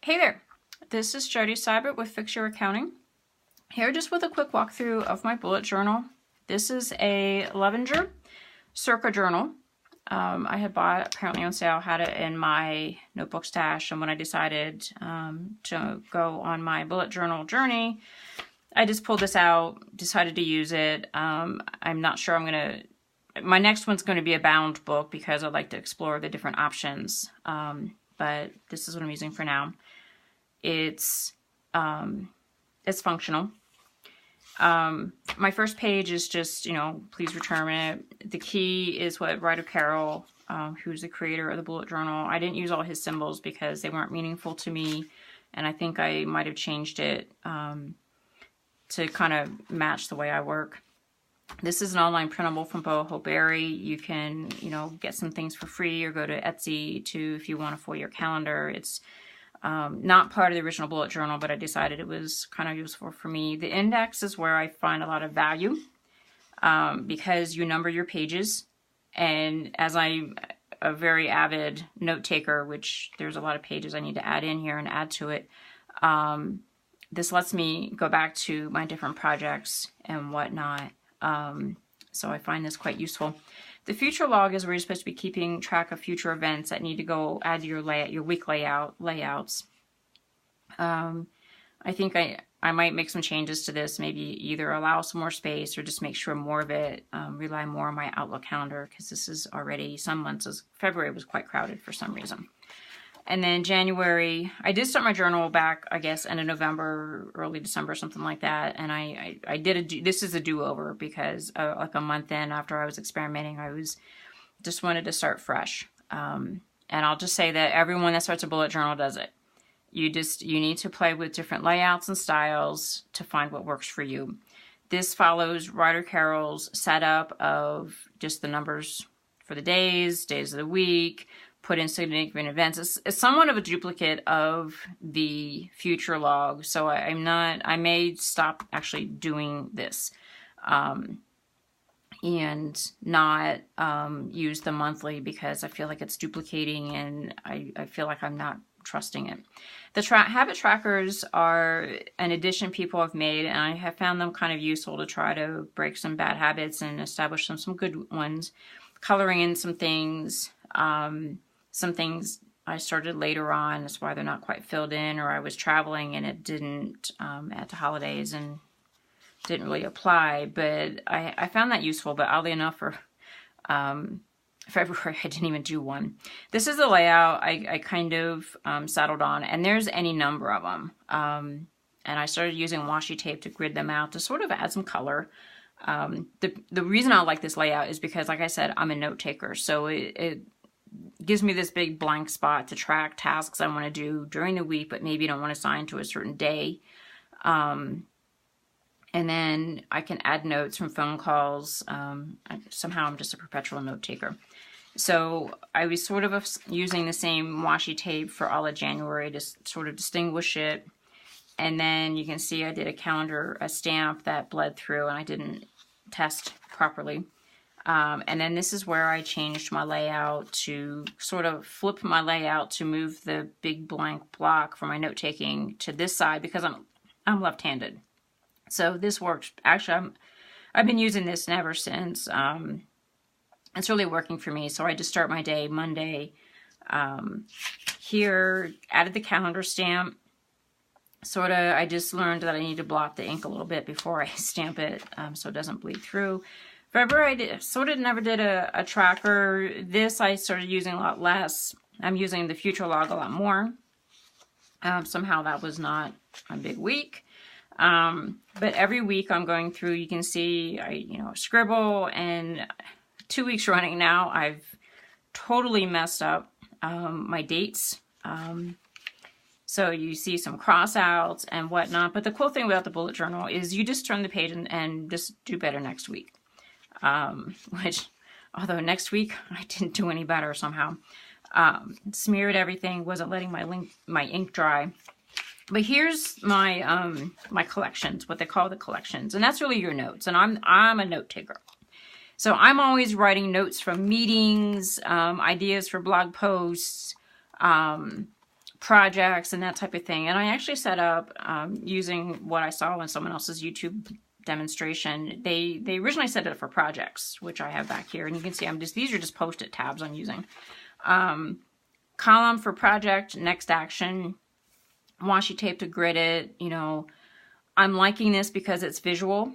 Hey there, this is Jody Seibert with Fix Your Accounting. Here just with a quick walkthrough of my bullet journal. This is a Levenger Circa journal. I had bought apparently on sale, had it in my notebook stash, and when I decided to go on my bullet journal journey, I just pulled this out, decided to use it. I'm not sure I'm going to, my next one's going to be a bound book because I'd like to explore the different options, but this is what I'm using for now. It's functional. My first page is just, please return it. The key is what Ryder Carroll, who's the creator of the bullet journal. I didn't use all his symbols because they weren't meaningful to me, and I think I might have changed it to kind of match the way I work. This is an online printable from Boho Berry. You can, get some things for free or go to Etsy too if you want a full-year calendar. It's not part of the original bullet journal, but I decided it was kind of useful for me. The index is where I find a lot of value because you number your pages. And as I'm a very avid note taker, which there's a lot of pages I need to add in here and add to it, this lets me go back to my different projects and whatnot. So I find this quite useful. The future log is where you're supposed to be keeping track of future events that need to go add to your layout, your week layouts. I think I might make some changes to this, maybe either allow some more space or just make sure more of it, rely more on my Outlook calendar, because this is already some months. February was quite crowded for some reason. And then January, I did start my journal back, I guess, end of November, early December, something like that. And I did this is a do-over because like a month in after I was experimenting, I just wanted to start fresh. And I'll just say that everyone that starts a bullet journal does it. You need to play with different layouts and styles to find what works for you. This follows Ryder Carroll's setup of just the numbers for the days of the week, put in significant events. It's somewhat of a duplicate of the future log, so I may stop actually doing this and not use the monthly because I feel like it's duplicating and I feel like I'm not trusting it. The habit trackers are an addition people have made, and I have found them kind of useful to try to break some bad habits and establish some good ones. Coloring in some things I started later on, that's why they're not quite filled in, or I was traveling and it didn't at the holidays and didn't really apply, but I found that useful. But oddly enough, for February, I didn't even do one. This is the layout I kind of settled on, and there's any number of them. And I started using washi tape to grid them out to sort of add some color. The reason I like this layout is because, like I said, I'm a note taker, so it gives me this big blank spot to track tasks I want to do during the week, but maybe don't want to assign to a certain day. And then I can add notes from phone calls. Somehow I'm just a perpetual note taker. So I was sort of using the same washi tape for all of January to sort of distinguish it. And then you can see I did a stamp that bled through and I didn't test properly. And then this is where I changed my layout to sort of flip my layout to move the big blank block for my note taking to this side because I'm left-handed. So this works. Actually, I've been using this ever since. It's really working for me. So I just start my day Monday. Here, added the calendar stamp. I just learned that I need to blot the ink a little bit before I stamp it so it doesn't bleed through. February, I never did a tracker. This I started using a lot less. I'm using the future log a lot more. Somehow that was not a big week. But every week I'm going through, you can see, I scribble, and 2 weeks running now, I've totally messed up my dates. So you see some cross-outs and whatnot. But the cool thing about the bullet journal is you just turn the page and just do better next week. Which, although next week I didn't do any better somehow. Smeared everything, wasn't letting my ink dry. But here's my my collections, what they call the collections, and that's really your notes. And I'm a note taker, so I'm always writing notes from meetings, ideas for blog posts, projects and that type of thing. And I actually set up using what I saw in someone else's YouTube demonstration. They originally set it up for projects, which I have back here, and you can see these are just post-it tabs I'm using. Column for project, next action, washi tape to grid it. You know, I'm liking this because it's visual,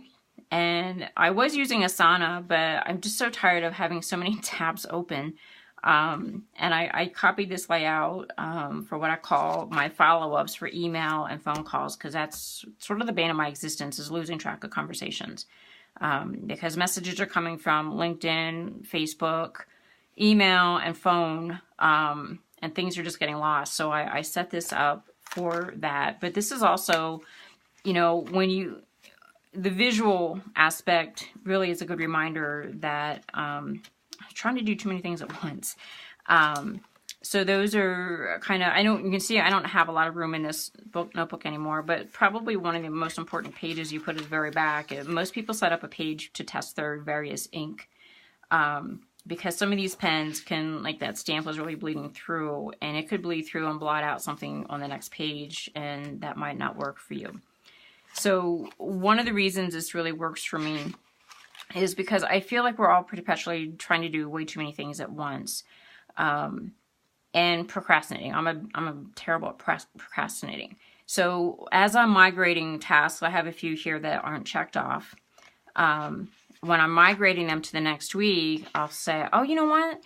and I was using Asana, but I'm just so tired of having so many tabs open. And I copied this layout for what I call my follow-ups for email and phone calls, because that's sort of the bane of my existence, is losing track of conversations. Because messages are coming from LinkedIn, Facebook, email, and phone, and things are just getting lost. So I set this up for that. But this is also, you know, the visual aspect really is a good reminder that I'm trying to do too many things at once. So those are kind of, you can see I don't have a lot of room in this notebook anymore, but probably one of the most important pages you put at the very back. Most people set up a page to test their various ink, because some of these pens can, like that stamp was really bleeding through, and it could bleed through and blot out something on the next page, and that might not work for you. So one of the reasons this really works for me is because I feel like we're all perpetually trying to do way too many things at once, and procrastinating. I'm terrible at procrastinating. So as I'm migrating tasks, I have a few here that aren't checked off. When I'm migrating them to the next week, I'll say, oh, you know what?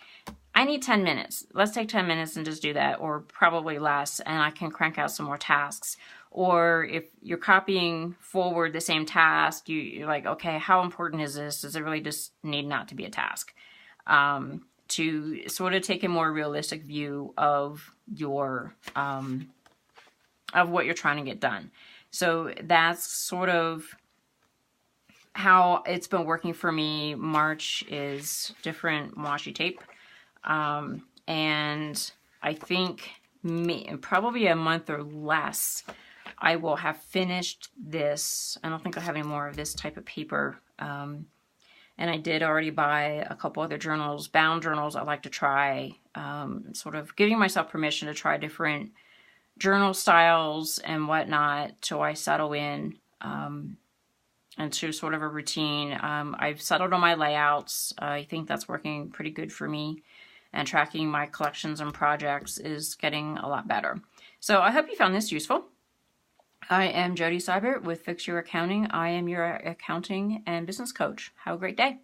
I need 10 minutes. Let's take 10 minutes and just do that, or probably less, and I can crank out some more tasks. Or if you're copying forward the same task, you're like, okay, how important is this? Does it really just need not to be a task? To sort of take a more realistic view of your of what you're trying to get done. So that's sort of how it's been working for me. March is different washi tape. And I think probably a month or less, I will have finished this. I don't think I'll have any more of this type of paper. And I did already buy a couple other journals, bound journals I like to try, sort of giving myself permission to try different journal styles and whatnot till I settle in into sort of a routine. I've settled on my layouts. I think that's working pretty good for me. And tracking my collections and projects is getting a lot better. So I hope you found this useful. I am Jody Seibert with Fix Your Accounting. I am your accounting and business coach. Have a great day.